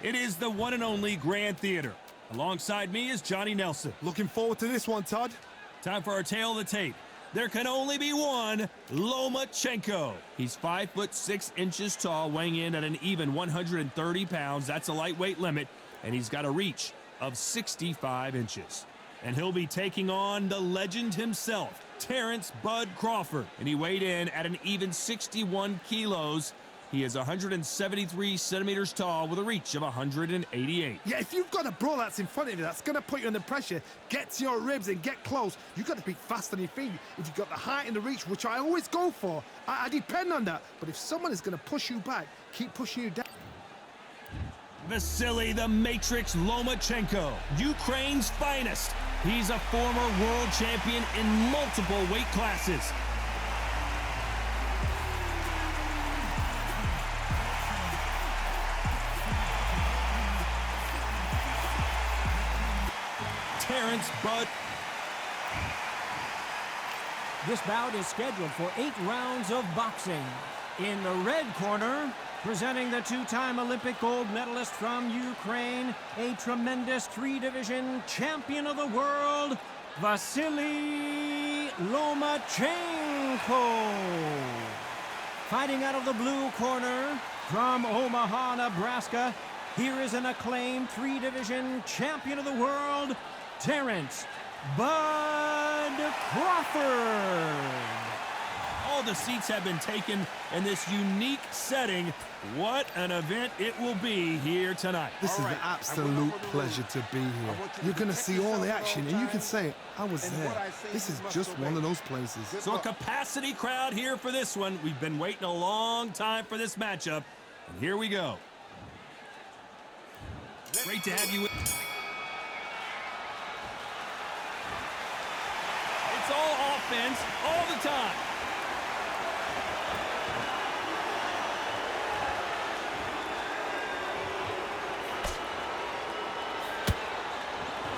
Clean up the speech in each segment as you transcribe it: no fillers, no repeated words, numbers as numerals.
It is the one and only Grand Theater. Alongside me is Johnny Nelson. Looking forward to this one, Todd. Time for our tale of the tape. There can only be one Lomachenko. He's 5'6" tall, weighing in at an even 130 pounds. That's a lightweight limit, and he's got a reach of 65 inches. And he'll be taking on the legend himself, Terrence Bud Crawford. And he weighed in at an even 61 kilos. He is 173 centimeters tall with a reach of 188. Yeah, if you've got a brawl that's in front of you, that's going to put you under pressure. Get to your ribs and get close. You've got to be fast on your feet. If you've got the height and the reach, which I always go for, I depend on that. But if someone is going to push you back, keep pushing you down. Vasily the Matrix Lomachenko, Ukraine's finest. He's a former world champion in multiple weight classes. Terrence Bud. This bout is scheduled for 8 rounds of boxing. In the red corner, presenting the 2-time Olympic gold medalist from Ukraine, a tremendous 3-division champion of the world, Vasily Lomachenko. Fighting out of the blue corner, from Omaha, Nebraska, here is an acclaimed 3-division champion of the world, Terrence Bud Crawford. All the seats have been taken in this unique setting. What an event it will be here tonight. This is an absolute pleasure to be here. You're going to see all the action, and you can say, I was there. This is just one of those places. So a capacity crowd here for this one. We've been waiting a long time for this matchup, and here we go. Great to have you with. It's all offense all the time.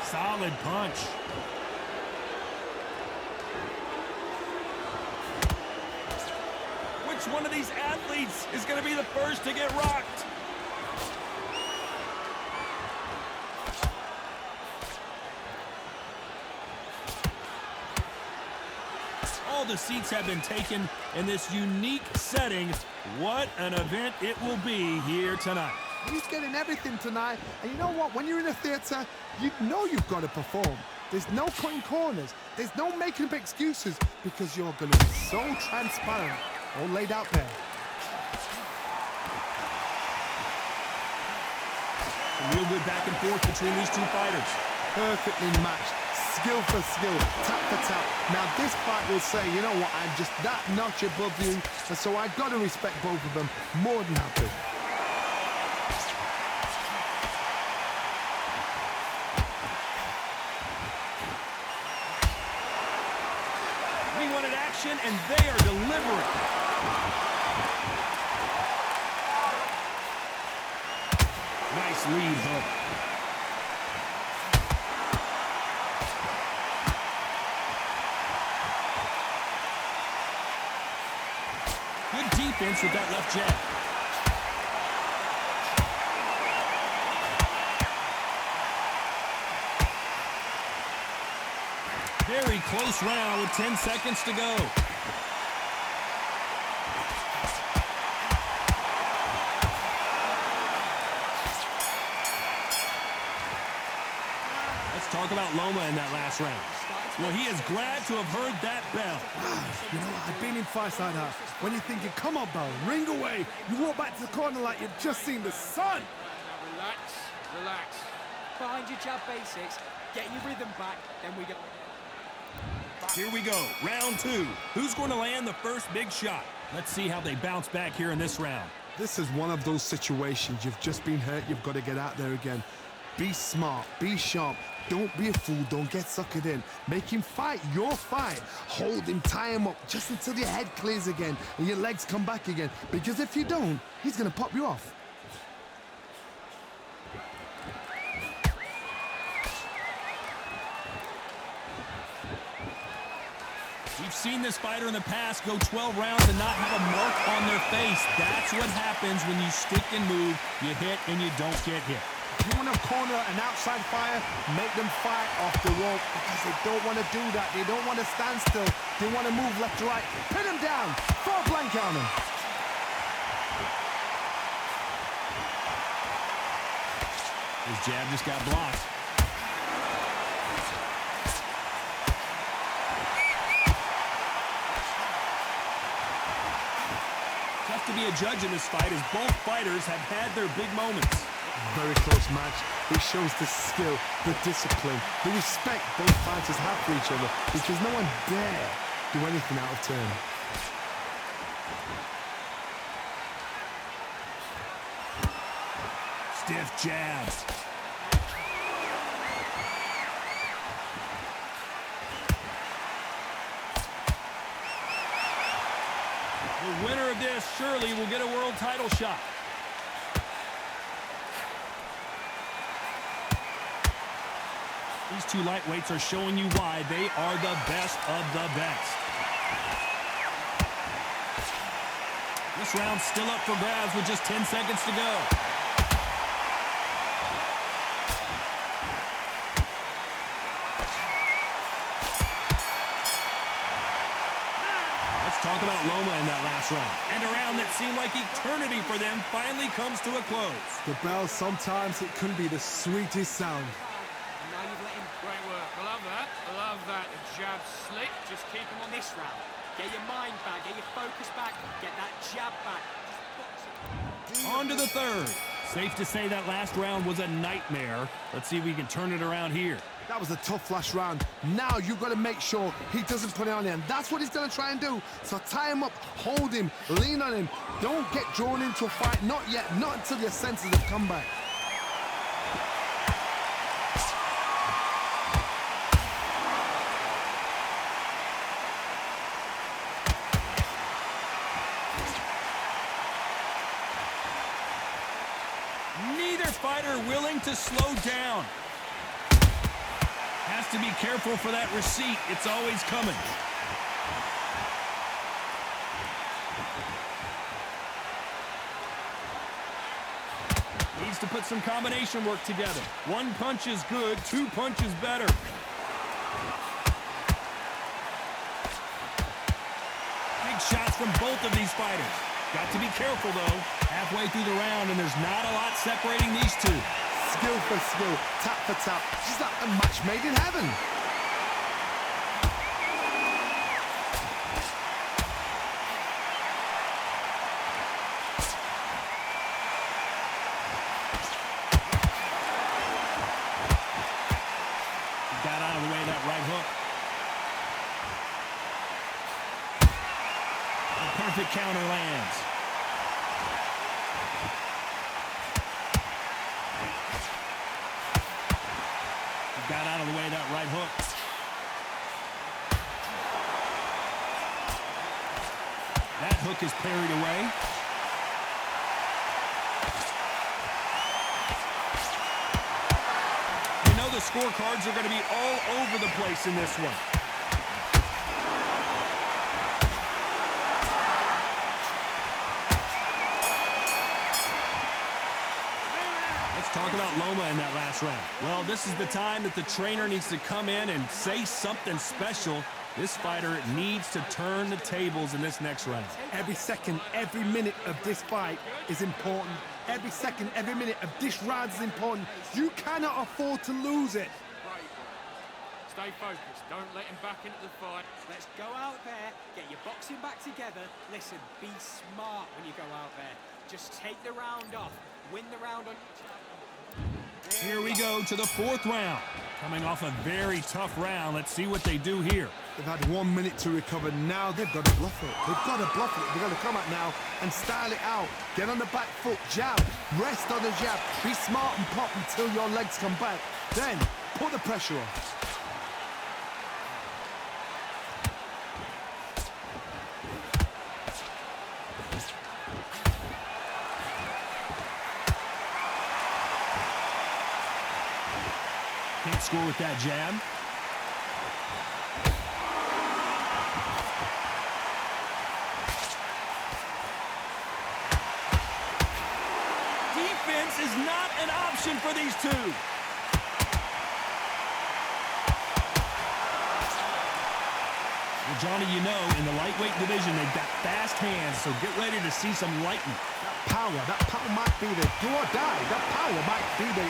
Solid punch. Which one of these athletes is going to be the first to get rocked? All the seats have been taken in this unique setting. What an event it will be here tonight. He's getting everything tonight. And you know what? When you're in a theater, you know you've got to perform. There's no cutting corners. There's no making up excuses because you're going to be so transparent. All laid out there. Some real good back and forth between these two fighters. Perfectly matched. Skill for skill, tap for tap. Now this fight will say, you know what, I'm just that notch above you, and so I've got to respect both of them. More than happy. We wanted action, and they are delivering. Nice lead hook. Good defense with that left jab. Very close round with 10 seconds to go. Let's talk about Loma in that last round. Well, he is glad to have heard that bell. You know, I've been in fights like that. When you're thinking, come on, bell, ring away. You walk back to the corner like you've just seen the sun. Relax, relax. Find your jab basics, get your rhythm back, then we go. Here we go, round 2. Who's going to land the first big shot? Let's see how they bounce back here in this round. This is one of those situations. You've just been hurt. You've got to get out there again. Be smart. Be sharp. Don't be a fool. Don't get suckered in. Make him fight your fight. Hold him, tie him up just until your head clears again and your legs come back again. Because if you don't, he's going to pop you off. I've seen this fighter in the past go 12 rounds and not have a mark on their face. That's what happens when you stick and move. You hit and you don't get hit. If you want to corner an outside fire, make them fight off the rope because they don't want to do that. They don't want to stand still. They want to move left to right. Pin them down. Throw a blanket on them. His jab just got blocked. Tough to be a judge in this fight as both fighters have had their big moments. Very close match. It shows the skill, the discipline, the respect both fighters have for each other because no one dare do anything out of turn. Stiff jabs. The winner of this surely will get a world title shot. These two lightweights are showing you why they are the best of the best. This round's still up for grabs with just 10 seconds to go. Let's talk about Loma in that last round. And a round that seemed like eternity for them finally comes to a close. The bell, sometimes it can be the sweetest sound. Now you've let him. Great work. I love that. I love that. The jab slick. Just keep him on This round, get your mind back, get your focus back, get that jab back. On to the third. Safe to say that last round was a nightmare. Let's see if we can turn it around here. That was a tough last round. Now you've got to make sure he doesn't put it on him. That's what he's going to try and do. So tie him up, hold him, lean on him. Don't get drawn into a fight. Not yet. Not until your senses have come back. Neither fighter willing to slow down. Has to be careful for that receipt. It's always coming. Needs to put some combination work together. One punch is good, two punches better. Big shots from both of these fighters. Got to be careful, though. Halfway through the round, and there's not a lot separating these two. Skill for skill, tap for tap. Just like a match made in heaven. Got out of the way of that right hook. A perfect counter lands. Got out of the way of that right hook. That hook is parried away. You know the scorecards are going to be all over the place in this one. Talk about Loma in that last round. Well, this is the time that the trainer needs to come in and say something special. This fighter needs to turn the tables in this next round. Every second, every minute of this fight is important. Every second, every minute of this round is important. You cannot afford to lose it. Right. Stay focused. Don't let him back into the fight. Let's go out there, get your boxing back together. Listen, be smart when you go out there. Just take the round off. Win the round on your jab. Here we go to the fourth round. Coming off a very tough round. Let's see what they do here. They've had 1 minute to recover. Now they've got to bluff it. They've got to bluff it. They've got to come out now and style it out. Get on the back foot, jab, rest on the jab. Be smart and pop until your legs come back. Then put the pressure on. Can't score with that jab. is not an option for these two. Well, Johnny, you know, in the lightweight division, they've got fast hands, so get ready to see some lightning. That power might be the do or die. That power might be the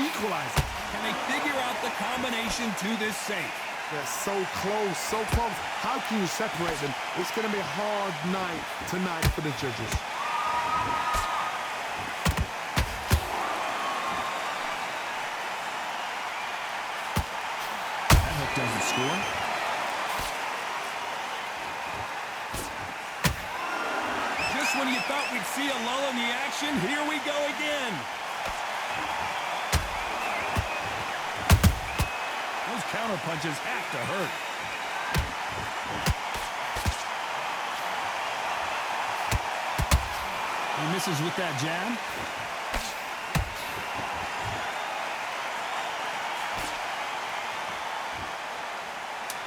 equalizer. Can they figure out the combination to this safe? They're so close, so close. How can you separate them? It's going to be a hard night tonight for the judges. That hook doesn't score. Just when you thought we'd see a lull in the action, here we go again. Those counter punches have to hurt. He misses with that jab.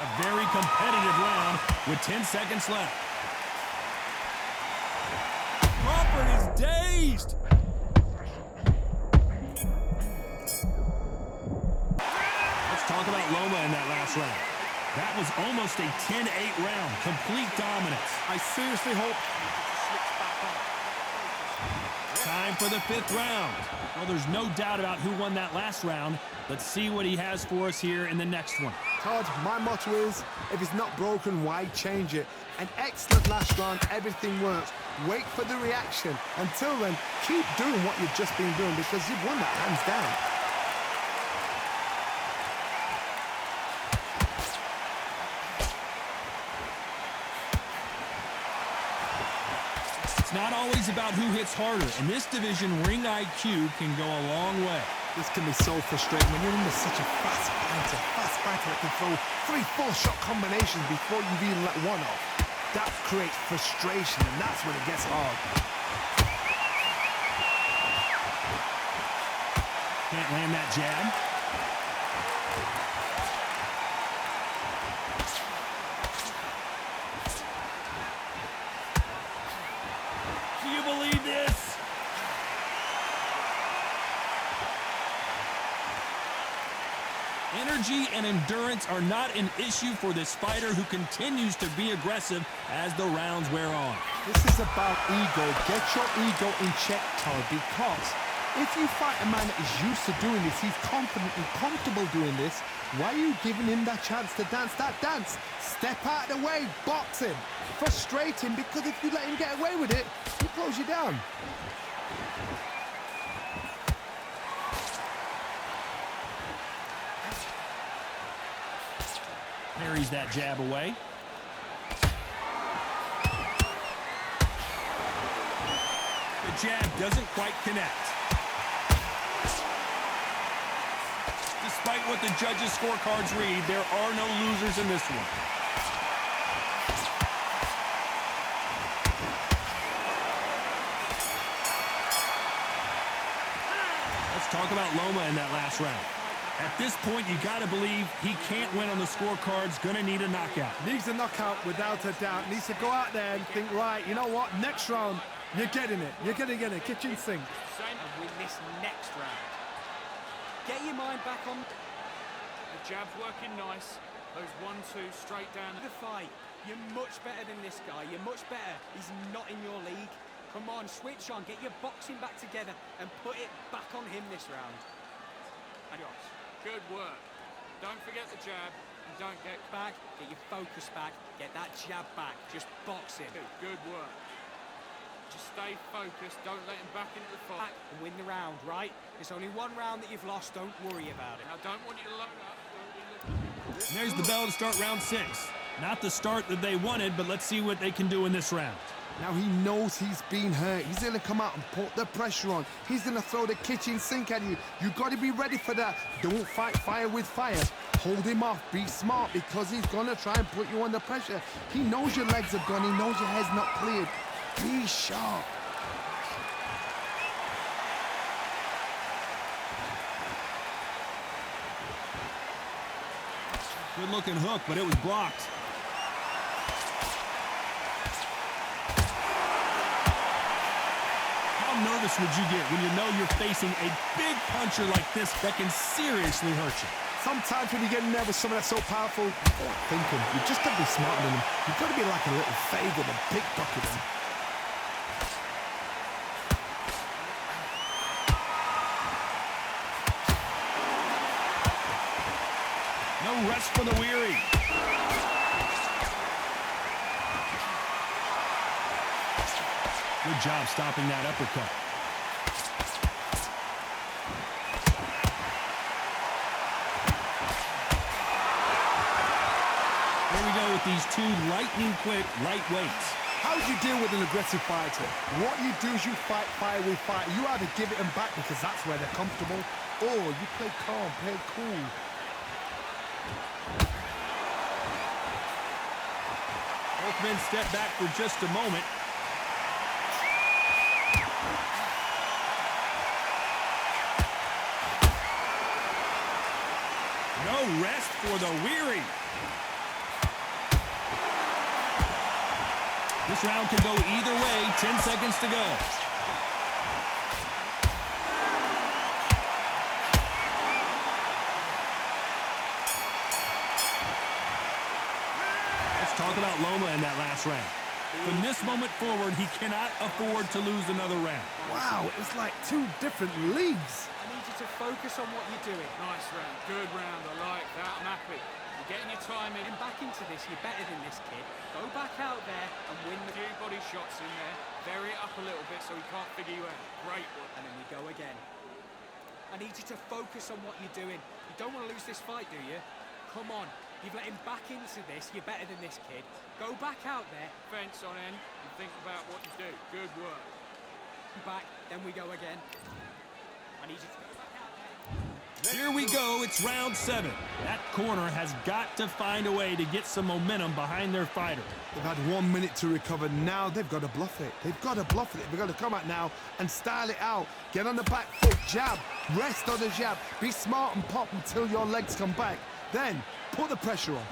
A very competitive round with 10 seconds left. Crawford is dazed. Let's talk about Loma in that last round. That was almost a 10-8 round. Complete dominance. I seriously hope... Time for the 5th round. Well, there's no doubt about who won that last round. Let's see what he has for us here in the next one. Todd, my motto is, if it's not broken, why change it? An excellent last round, everything works. Wait for the reaction. Until then, keep doing what you've just been doing because you've won that hands down. Not always about who hits harder. In this division, ring IQ can go a long way. This can be so frustrating when you're under such a fast fighter that can throw 3 full-shot combinations before you've even let one off. That creates frustration, and that's when it gets hard. Can't land that jab. Do you believe this? Energy and endurance are not an issue for this fighter who continues to be aggressive as the rounds wear on. This is about ego. Get your ego in check, Todd, because if you fight a man that is used to doing this, he's confident and comfortable doing this, why are you giving him that chance to dance that dance? Step out of the way, box him, frustrate him, because if you let him get away with it, he close you down. Parries that jab away. The jab doesn't quite connect. Despite what the judges' scorecards read, there are no losers in this one. Let's talk about Loma in that last round. At this point, you got to believe he can't win on the scorecards. Going to need a knockout. Needs a knockout without a doubt. Needs to go out there and think, right, you know what, next round, you're getting it. You're going to get a kitchen sink. And win this next round. Get your mind back on The jab's working nice. Those 1-2 straight down. the fight. You're much better than this guy. You're much better. He's not in your league. Come on, switch on. Get your boxing back together and put it back on him this round. Adios. Good work. Don't forget the jab and don't get Back, get your focus back, get that jab back. Just box him. good work. Just stay focused. Don't let him back into the Back fight. and win the round, right? It's only one round that you've lost. Don't worry about it. I don't want you to load up. Don't be looking. There's the bell to start round 6. Not the start that they wanted, but let's see what they can do in this round. Now he knows he's been hurt. He's going to come out and put the pressure on. He's going to throw the kitchen sink at you. You've got to be ready for that. Don't fight fire with fire. Hold him off. Be smart because he's going to try and put you under pressure. He knows your legs are gone. He knows your head's not cleared. Be sharp. Good looking hook, but it was blocked. How nervous nervous would you get when you know you're facing a big puncher like this that can seriously hurt you? Sometimes when you get nervous, someone that's so powerful, you're not thinking. You've just got to be smarter than them. You've got to be like a little Fagin and pickpocket them. No rest for the weary. Good job stopping that uppercut. There we go with these two lightning-quick lightweights. How do you deal with an aggressive fighter? What you do is you fight fire with fire. You either give it them back because that's where they're comfortable, or you play calm, play cool. Both men step back for just a moment. No rest for the weary. This round can go either way. 10 seconds to go. Let's talk about Loma in that last round. From this moment forward, he cannot afford to lose another round. Wow, it's like two different leagues. I need you to focus on what you're doing. Nice round. Good round. I like that. I'm happy. You're getting your time in. Getting back into this, you're better than this kid. Go back out there and win the... Few body shots in there. Vary it up a little bit so he can't figure you out. Great work. And then we go again. I need you to focus on what you're doing. You don't want to lose this fight, do you? Come on. You've let him back into this. You're better than this kid. Go back out there. Fence on end and think about what you do. Good work. Back. Then we go again. I need you to go back out there. Here we go. It's round 7. That corner has got to find a way to get some momentum behind their fighter. They've had 1 minute to recover. Now they've got to bluff it. They've got to bluff it. They've got to come out now and style it out. Get on the back foot, jab, rest on the jab. Be smart and pop until your legs come back. Then put the pressure on.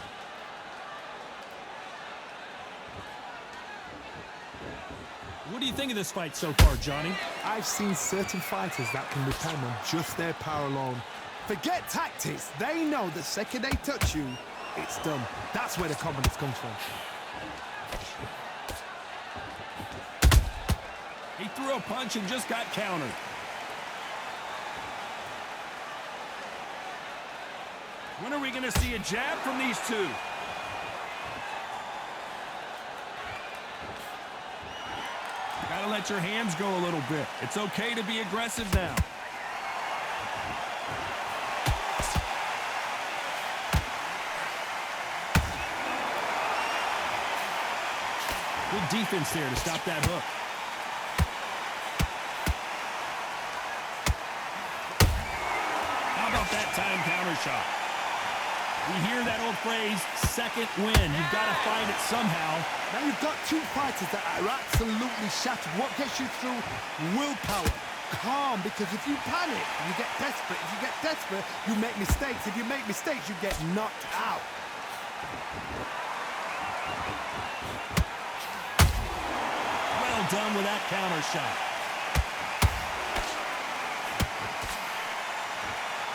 What do you think of this fight so far, Johnny? I've seen certain fighters that can depend on just their power alone. Forget tactics. They know the second they touch you, it's done. That's where the confidence comes from. He threw a punch and just got countered. When are we going to see a jab from these two? Gotta let your hands go a little bit. It's okay to be aggressive now. Good defense there to stop that hook. How about that time counter shot? We hear that old phrase, second win. You've got to find it somehow. Now you've got two fighters that are absolutely shattered. What gets you through? Willpower. Calm, because if you panic, you get desperate. If you get desperate, you make mistakes. If you make mistakes, you get knocked out. Well done with that counter shot.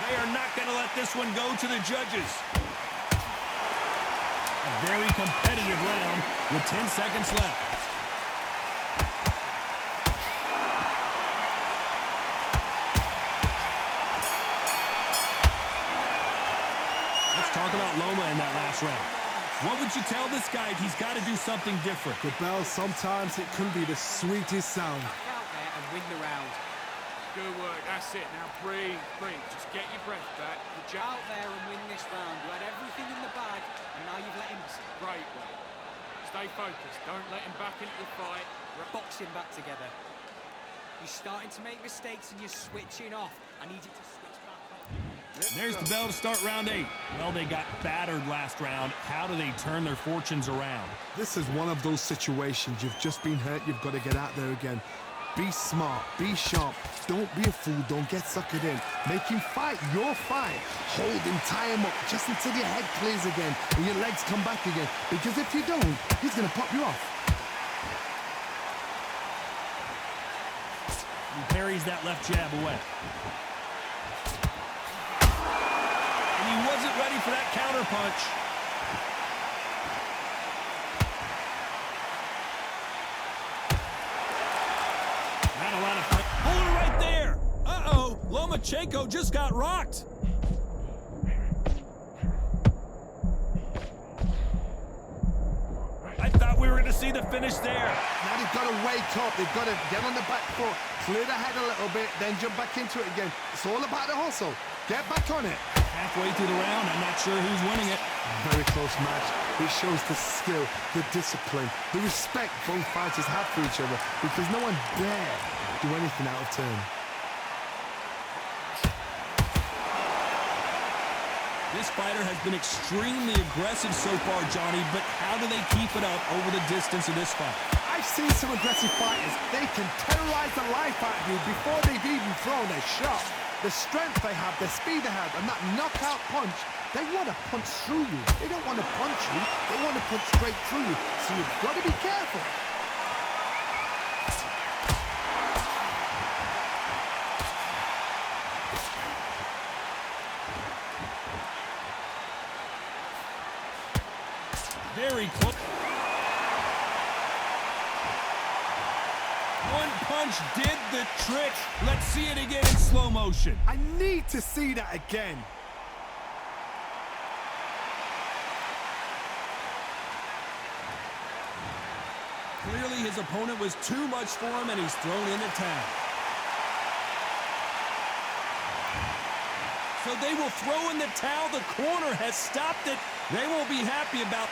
They are not going to let this one go to the judges. A very competitive round with 10 seconds left. Let's talk about Loma in that last round. What would you tell this guy? He's got to do something different. The bell, sometimes it can be the sweetest sound. Back out there and win the round. Good work. That's it. Now breathe, breathe. Just get your breath back. Get out there and win this round. You had everything in the bag, and now you've let him Great work. Stay focused. Don't let him back into the fight. box him back together. You're starting to make mistakes and you're switching off. I need you to switch back on. There's the bell to start round 8. Well, they got battered last round. How do they turn their fortunes around? This is one of those situations. You've just been hurt. You've got to get out there again. Be smart. Be sharp. Don't be a fool. Don't get suckered in. Make him fight your fight. Hold him, tie him up just until your head clears again and your legs come back again. Because if you don't, he's going to pop you off. He parries that left jab away. And he wasn't ready for that counter punch. Not a lot of fun. Hold it right there. Uh-oh. Lomachenko just got rocked. I thought we were going to see the finish there. Now they've got to wake up. They've got to get on the back foot, clear the head a little bit, then jump back into it again. It's all about the hustle. Get back on it. Halfway through the round, I'm not sure who's winning it. Very close match. It shows the skill, the discipline, the respect both fighters have for each other, because no one dare do anything out of turn. This fighter has been extremely aggressive so far, Johnny, but how do they keep it up over the distance of this fight? I've seen some aggressive fighters. They can terrorize the life out of you before they've even thrown a shot. The strength they have, the speed they have, and that knockout punch, they want to punch through you. They don't want to punch you. They want to punch straight through you. So you've got to be careful. Very close. One punch did the trick. Let's see it again in slow motion. I need to see that again. Clearly his opponent was too much for him and he's thrown in the towel. So they will throw in the towel. The corner has stopped it. They won't be happy about